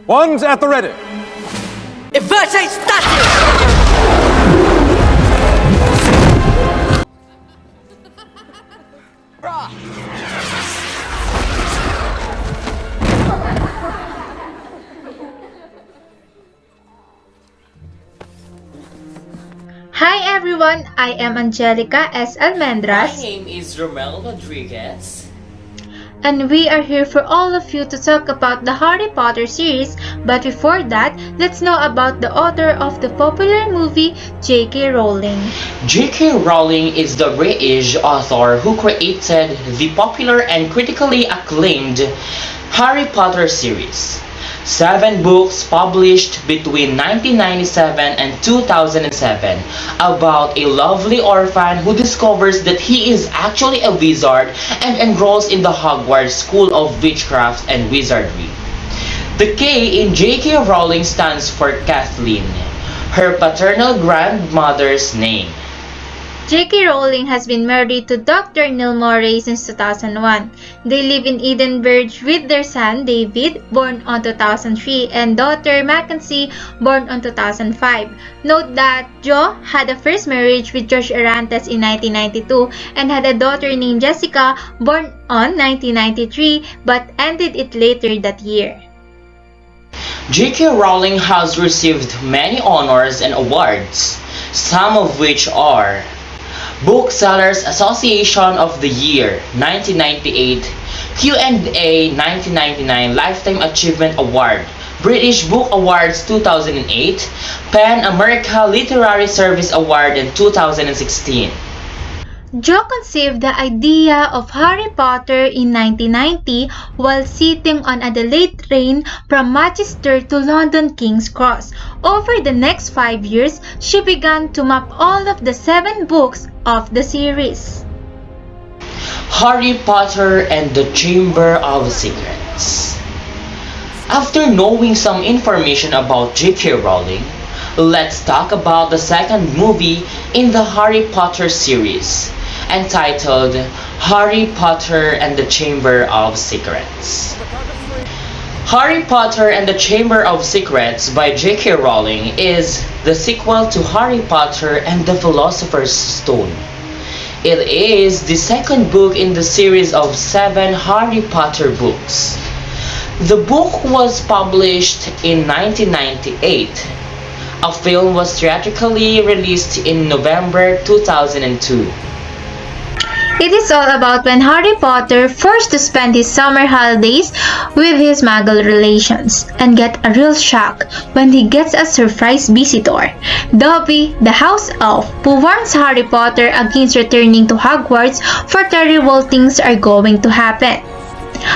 Wands at the ready. Inverted statue! Hi everyone, I am Angelica S. My Almendras, name is Romel Rodriguez. and we are here for all of you to talk about the Harry Potter series. But before that, let's know about the author of the popular movie, J.K. Rowling. J.K. Rowling is the British author who created the popular and critically acclaimed Harry Potter series. 7 books published between 1997 and 2007 about a lovely orphan who discovers that he is actually a wizard and enrolls in the Hogwarts School of Witchcraft and Wizardry. The K in J.K. Rowling stands for Kathleen, her paternal grandmother's name. J.K. Rowling has been married to Dr. Neil Morey since 2001. They live in Edinburgh with their son David, born on 2003, and daughter Mackenzie, born on 2005. Note that Jo had a first marriage with George Arantes in 1992 and had a daughter named Jessica, born on 1993, but ended it later that year. J.K. Rowling has received many honors and awards, some of which are Booksellers Association of the Year 1998, Q&A 1999 Lifetime Achievement Award, British Book Awards 2008, PEN America Literary Service Award in 2016. Jo conceived the idea of Harry Potter in 1990 while sitting on a delayed train from Manchester to London King's Cross. Over the next 5 years, she began to map all of the 7 books of the series. Harry Potter and the Chamber of Secrets. After knowing some information about J.K. Rowling, let's talk about the second movie in the Harry Potter series, entitled Harry Potter and the Chamber of Secrets. Harry Potter and the Chamber of Secrets by J.K. Rowling is the sequel to Harry Potter and the Philosopher's Stone. It is the second book in the series of 7 Harry Potter books. The book was published in 1998. A film was theatrically released in November 2002. It is all about when Harry Potter forced to spend his summer holidays with his Muggle relations and get a real shock when he gets a surprise visitor, Dobby, the house elf, who warns Harry Potter against returning to Hogwarts for terrible things are going to happen.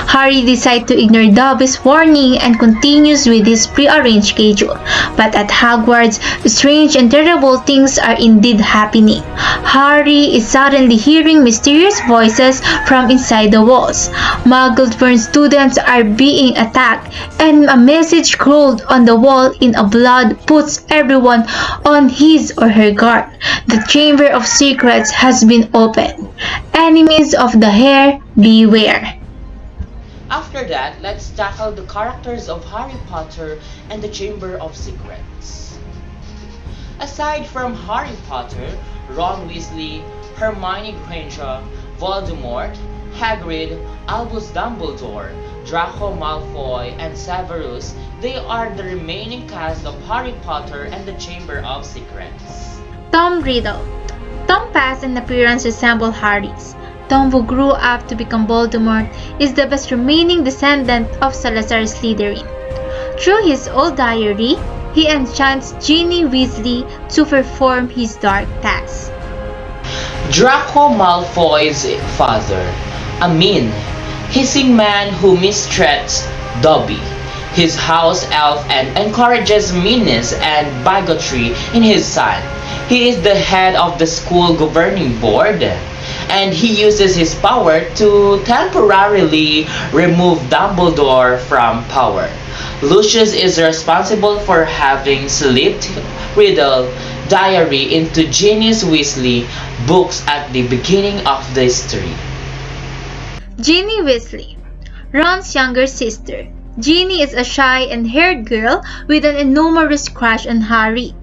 Harry decides to ignore Dobby's warning and continues with his prearranged schedule. But at Hogwarts, strange and terrible things are indeed happening. Harry is suddenly hearing mysterious voices from inside the walls. Muggle-born students are being attacked, and a message scrawled on the wall in a blood puts everyone on his or her guard. The Chamber of Secrets has been opened. Enemies of the hair, beware. After that, let's tackle the characters of Harry Potter and the Chamber of Secrets. Aside from Harry Potter, Ron Weasley, Hermione Granger, Voldemort, Hagrid, Albus Dumbledore, Draco Malfoy, and Severus, they are the remaining cast of Harry Potter and the Chamber of Secrets. Tom Riddle. Tom past and appearance resemble Harry's. Tom, who grew up to become Voldemort, is the best remaining descendant of Salazar Slytherin. Through his old diary, he enchants Ginny Weasley to perform his dark task. Draco Malfoy's father, a mean, hissing man who mistreats Dobby, his house elf, and encourages meanness and bigotry in his son. He is the head of the school governing board, and he uses his power to temporarily remove Dumbledore from power. Lucius is responsible for having slipped Riddle diary into Ginny's Weasley books at the beginning of the story. Ginny Weasley, Ron's younger sister. Ginny is a shy and haired girl with an enormous crush on Harry.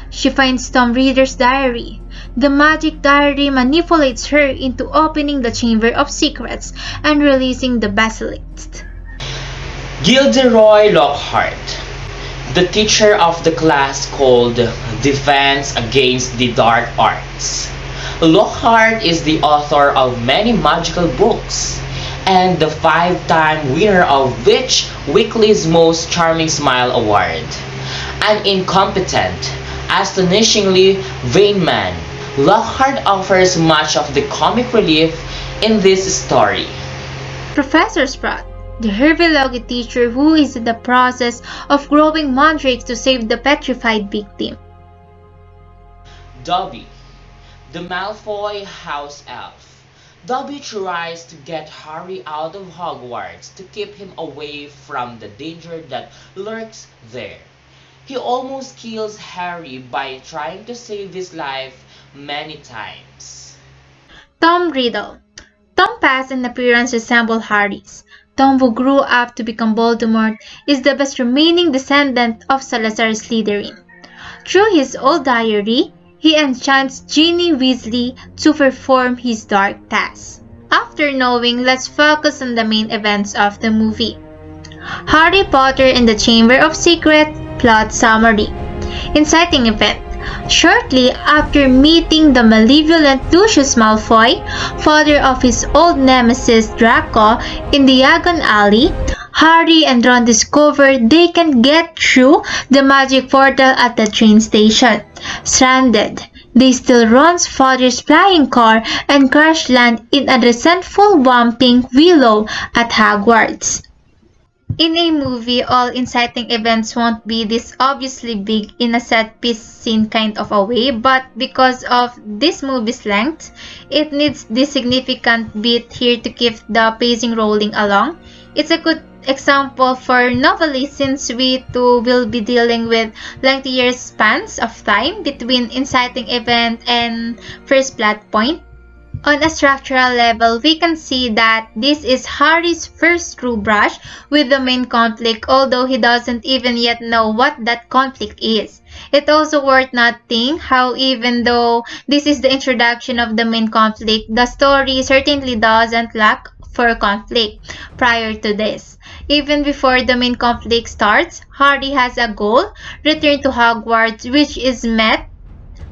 She finds Tom Riddle's diary. The magic diary manipulates her into opening the Chamber of Secrets and releasing the basilisk. Gilderoy Lockhart, the teacher of the class called Defense Against the Dark Arts. Lockhart is the author of many magical books and the five-time winner of Witch Weekly's Most Charming Smile Award. An incompetent, astonishingly vain man, Lockhart offers much of the comic relief in this story. Professor Sprout, the Herbiology teacher who is in the process of growing mandrakes to save the petrified victim. Dobby, the Malfoy house elf. Dobby tries to get Harry out of Hogwarts to keep him away from the danger that lurks there. He almost kills Harry by trying to save his life many times. Tom Riddle. Tom past and appearance resemble Harry's. Tom, who grew up to become Voldemort, is the best remaining descendant of Salazar Slytherin. Through his old diary, he enchants Ginny Weasley to perform his dark task. After knowing, let's focus on the main events of the movie. Harry Potter and the Chamber of Secrets plot summary. Inciting event. Shortly after meeting the malevolent Lucius Malfoy, father of his old nemesis Draco, in Diagon Alley, Harry and Ron discover they can get through the magic portal at the train station. Stranded, they steal Ron's father's flying car and crash land in a resentful Whomping Willow at Hogwarts. In a movie, all inciting events won't be this obviously big in a set-piece scene kind of a way, but because of this movie's length, it needs this significant beat here to keep the pacing rolling along. It's a good example for novelists since we too will be dealing with lengthier spans of time between inciting event and first plot point. On a structural level, we can see that this is Harry's first true brush with the main conflict, although he doesn't even yet know what that conflict is. It's also worth noting how even though this is the introduction of the main conflict, the story certainly doesn't lack for conflict prior to this. Even before the main conflict starts, Harry has a goal, return to Hogwarts, which is met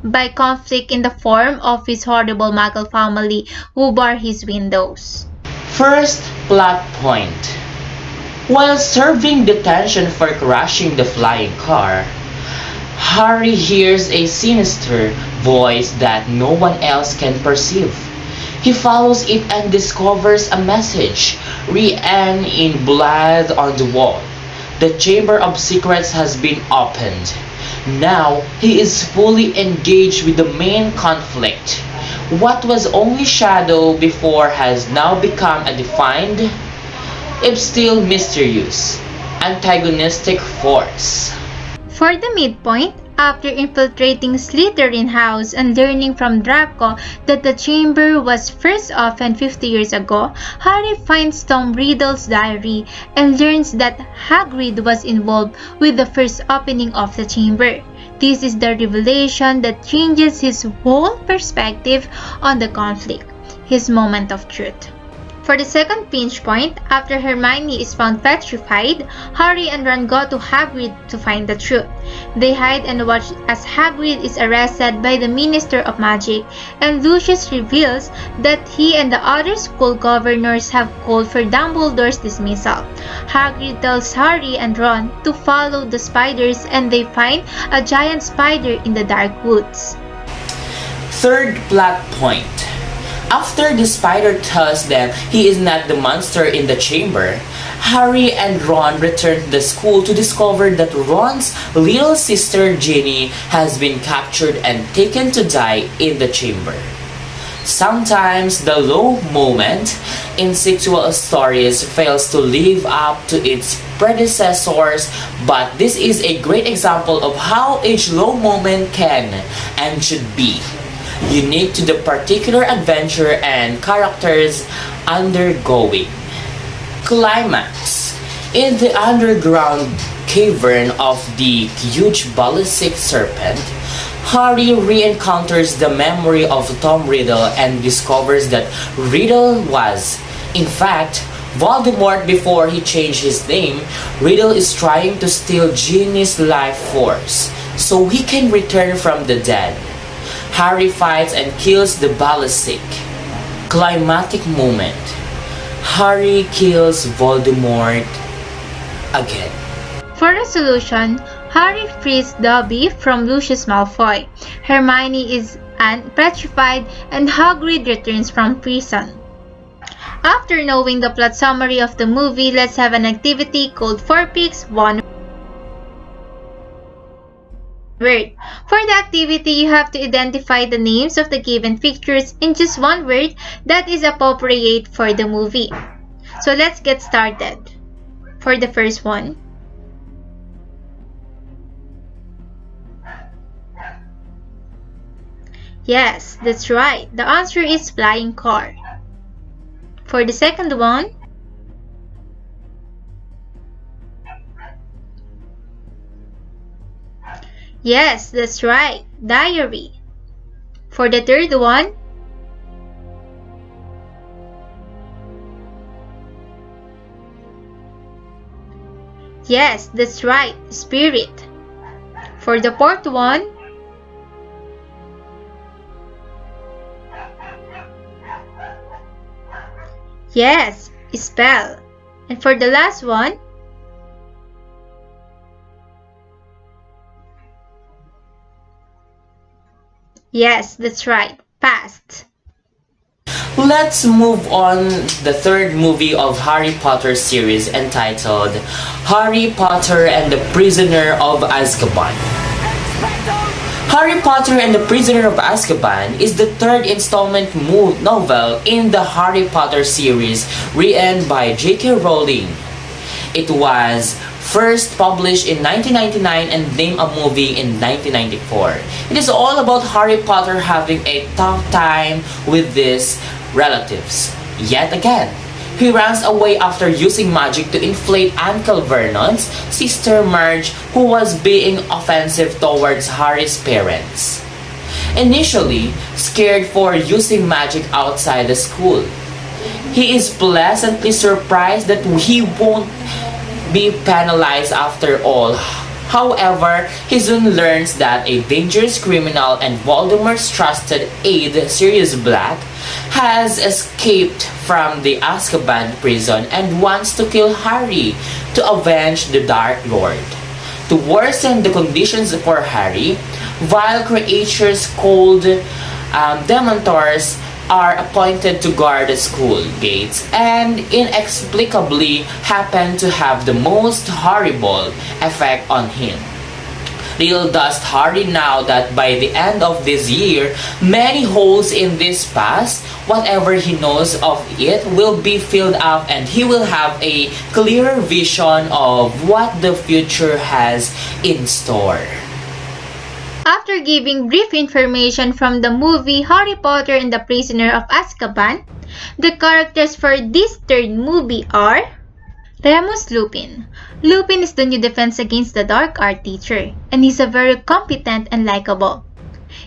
by conflict in the form of his horrible Muggle family who bar his windows. First plot point. While serving detention for crashing the flying car, Harry hears a sinister voice that no one else can perceive. He follows it and discovers a message written in blood on the wall. The Chamber of Secrets has been opened. Now, he is fully engaged with the main conflict. What was only shadow before has now become a defined, if still mysterious, antagonistic force. For the midpoint, after infiltrating Slytherin House and learning from Draco that the chamber was first opened 50 years ago, Harry finds Tom Riddle's diary and learns that Hagrid was involved with the first opening of the chamber. This is the revelation that changes his whole perspective on the conflict, his moment of truth. For the second pinch point, after Hermione is found petrified, Harry and Ron go to Hagrid to find the truth. They hide and watch as Hagrid is arrested by the Minister of Magic, and Lucius reveals that he and the other school governors have called for Dumbledore's dismissal. Hagrid tells Harry and Ron to follow the spiders, and they find a giant spider in the dark woods. Third plot point. After the spider tells them he is not the monster in the chamber, Harry and Ron return to the school to discover that Ron's little sister Ginny has been captured and taken to die in the chamber. Sometimes the low moment in sequel stories fails to live up to its predecessors, but this is a great example of how each low moment can and should be unique to the particular adventure and characters undergoing. Climax. In the underground cavern of the huge ballistic serpent, Harry re-encounters the memory of Tom Riddle and discovers that Riddle was, in fact, Voldemort before he changed his name. Riddle is trying to steal Ginny's life force so he can return from the dead. Harry fights and kills the ballistic. Climactic moment. Harry kills Voldemort again. For resolution, Harry frees Dobby from Lucius Malfoy. Hermione is petrified and Hagrid returns from prison. After knowing the plot summary of the movie, let's have an activity called 4 Picks 1 Word. For the activity, you have to identify the names of the given pictures in just one word that is appropriate for the movie. So let's get started. For the first one, yes, that's right. The answer is flying car. For the second one, yes, that's right. Diary. For the third one, yes, that's right. Spirit. For the fourth one, yes, spell. And for the last one, yes, that's right. Past. Let's move on the third movie of Harry Potter series entitled Harry Potter and the Prisoner of Azkaban. Harry Potter and the Prisoner of Azkaban is the third installment novel in the Harry Potter series written by J.K. Rowling. It was first published in 1999 and named a movie in 1994. It is all about Harry Potter having a tough time with his relatives. Yet again, he runs away after using magic to inflate Uncle Vernon's sister Marge, who was being offensive towards Harry's parents. Initially, scared for using magic outside the school, he is pleasantly surprised that he won't be penalized after all. However, he soon learns that a dangerous criminal and Voldemort's trusted aide, Sirius Black, has escaped from the Azkaban prison and wants to kill Harry to avenge the Dark Lord. To worsen the conditions for Harry, vile creatures called Dementors are appointed to guard the school gates and inexplicably happen to have the most horrible effect on him. Little does Harry know that by the end of this year, many holes in this past, whatever he knows of it, will be filled up and he will have a clearer vision of what the future has in store. After giving brief information from the movie Harry Potter and the Prisoner of Azkaban, the characters for this third movie are Remus Lupin. Lupin is the new Defense Against the Dark art teacher, and he's a very competent and likable.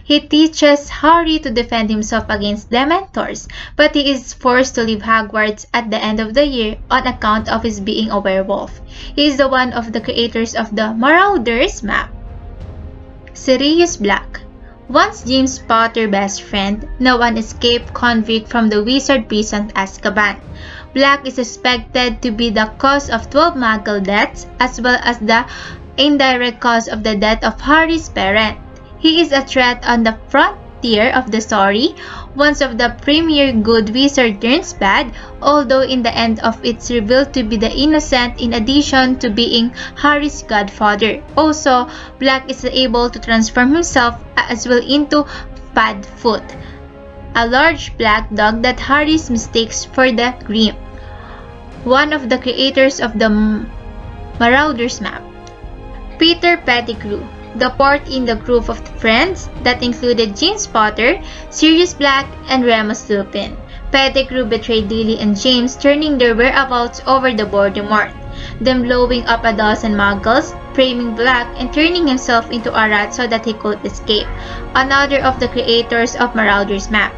He teaches Harry to defend himself against Dementors, but he is forced to leave Hogwarts at the end of the year on account of his being a werewolf. He is the one of the creators of the Marauders map. Sirius Black. Once James Potter's best friend, now an escaped convict from the wizard prison Azkaban. Black is suspected to be the cause of 12 Muggle deaths as well as the indirect cause of the death of Harry's parent. He is a threat on the frontier of the story. Once of the premier good wizard turns bad, although in the end of it's revealed to be the innocent in addition to being Harry's godfather. Also, Black is able to transform himself as well into Padfoot, a large black dog that Harry mistakes for the Grim, one of the creators of the Marauders map. Peter Pettigrew. The fourth in the group of friends that included James Potter, Sirius Black, and Remus Lupin. Pettigrew betrayed Lily and James, turning their whereabouts over to Voldemort. then blowing up a dozen muggles, framing Black, and turning himself into a rat so that he could escape, another of the creators of Marauder's map.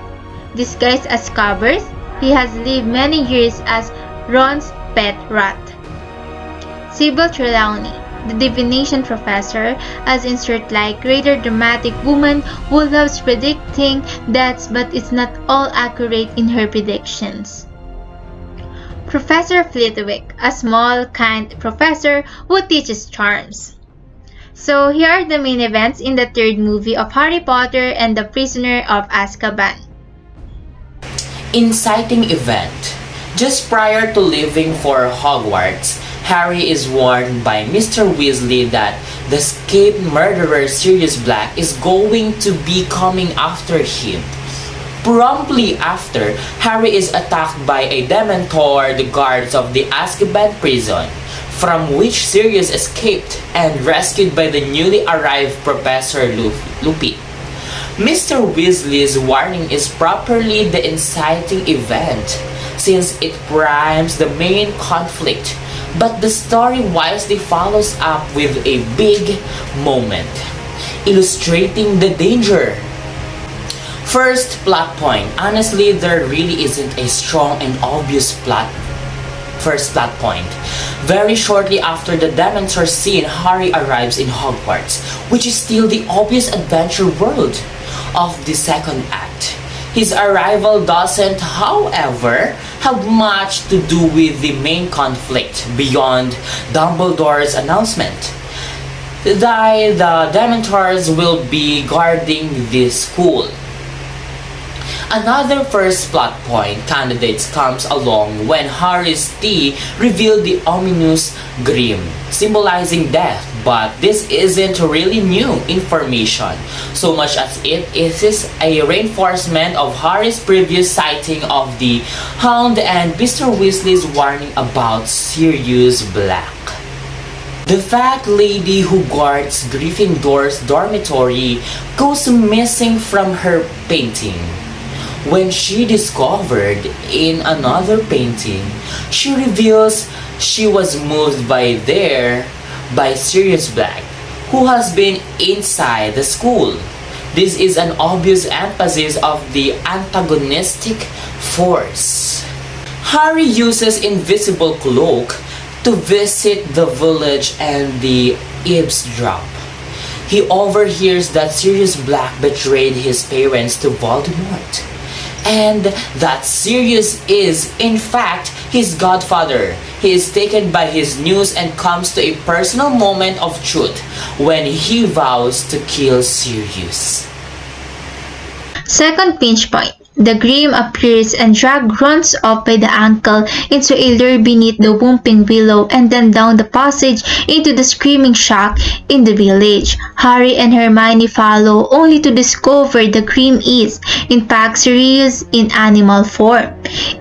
Disguised as Scabbers, he has lived many years as Ron's pet rat. Sybil Trelawney, the divination professor, as insert-like, greater dramatic woman who loves predicting deaths but is not all accurate in her predictions. Professor Flitwick, a small, kind professor who teaches charms. So here are the main events in the third movie of Harry Potter and the Prisoner of Azkaban. Inciting event. Just prior to leaving for Hogwarts, Harry is warned by Mr. Weasley that the escaped murderer Sirius Black is going to be coming after him. Promptly after, Harry is attacked by a Dementor, the guards of the Azkaban prison, from which Sirius escaped and rescued by the newly arrived Professor Lupin. Mr. Weasley's warning is properly the inciting event, since it primes the main conflict, but the story wisely follows up with a big moment, illustrating the danger. First plot point. Honestly, there really isn't a strong and obvious first plot point. Very shortly after the Dementor scene, Harry arrives in Hogwarts, which is still the obvious adventure world of the second act. His arrival doesn't, however, have much to do with the main conflict beyond Dumbledore's announcement that the Dementors will be guarding this school. Another first plot point candidates comes along when Harry's tea revealed the ominous Grim, symbolizing death, but this isn't really new information, so much as it is a reinforcement of Harry's previous sighting of the Hound and Mr. Weasley's warning about Sirius Black. The fat lady who guards Gryffindor's dormitory goes missing from her painting. When she discovered in another painting, she reveals she was moved by Sirius Black, who has been inside the school. This is an obvious emphasis of the antagonistic force. Harry uses Invisible Cloak to visit the village and the eavesdrop. He overhears that Sirius Black betrayed his parents to Voldemort, and that Sirius is, in fact, his godfather. He is taken by his news and comes to a personal moment of truth when he vows to kill Sirius. Second pinch point. The Grim appears and drags Ron's off by the ankle into a lair beneath the Whomping Willow and then down the passage into the Screaming Shack in the village. Harry and Hermione follow only to discover the Grim is, in fact, Sirius in animal form.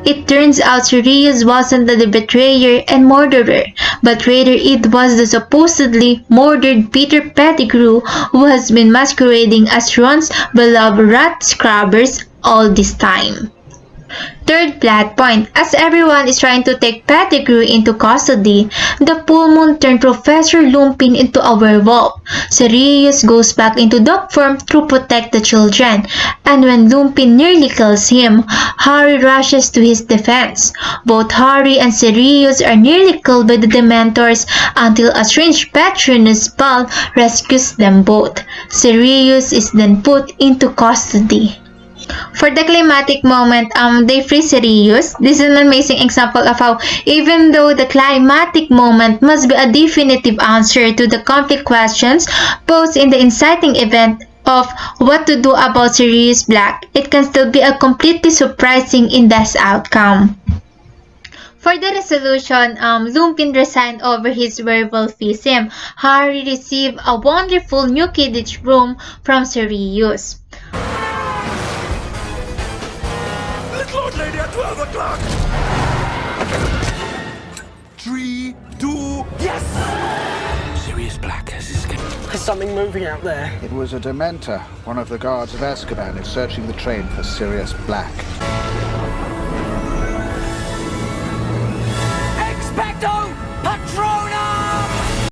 It turns out Sirius wasn't the betrayer and murderer, but rather it was the supposedly murdered Peter Pettigrew who has been masquerading as Ron's beloved rat Scabbers all this time. Third plot point. As everyone is trying to take Pettigrew into custody, the full moon turned Professor Lupin into a werewolf. Sirius goes back into dog form to protect the children, and when Lupin nearly kills him, Harry rushes to his defense. Both Harry and Sirius are nearly killed by the Dementors until a strange Patronus spell rescues them both. Sirius is then put into custody. For the climatic moment, they free Sirius. This is an amazing example of how, even though the climatic moment must be a definitive answer to the conflict questions posed in the inciting event of what to do about Sirius Black, it can still be a completely surprising in this outcome. For the resolution, Lupin resigned over his werewolfism. Harry received a wonderful new Quidditch broom from Sirius. Lord Lady at 12 o'clock! 3, 2, yes! Sirius Black has escaped. There's something moving out there. It was a Dementor. One of the guards of Azkaban is searching the train for Sirius Black.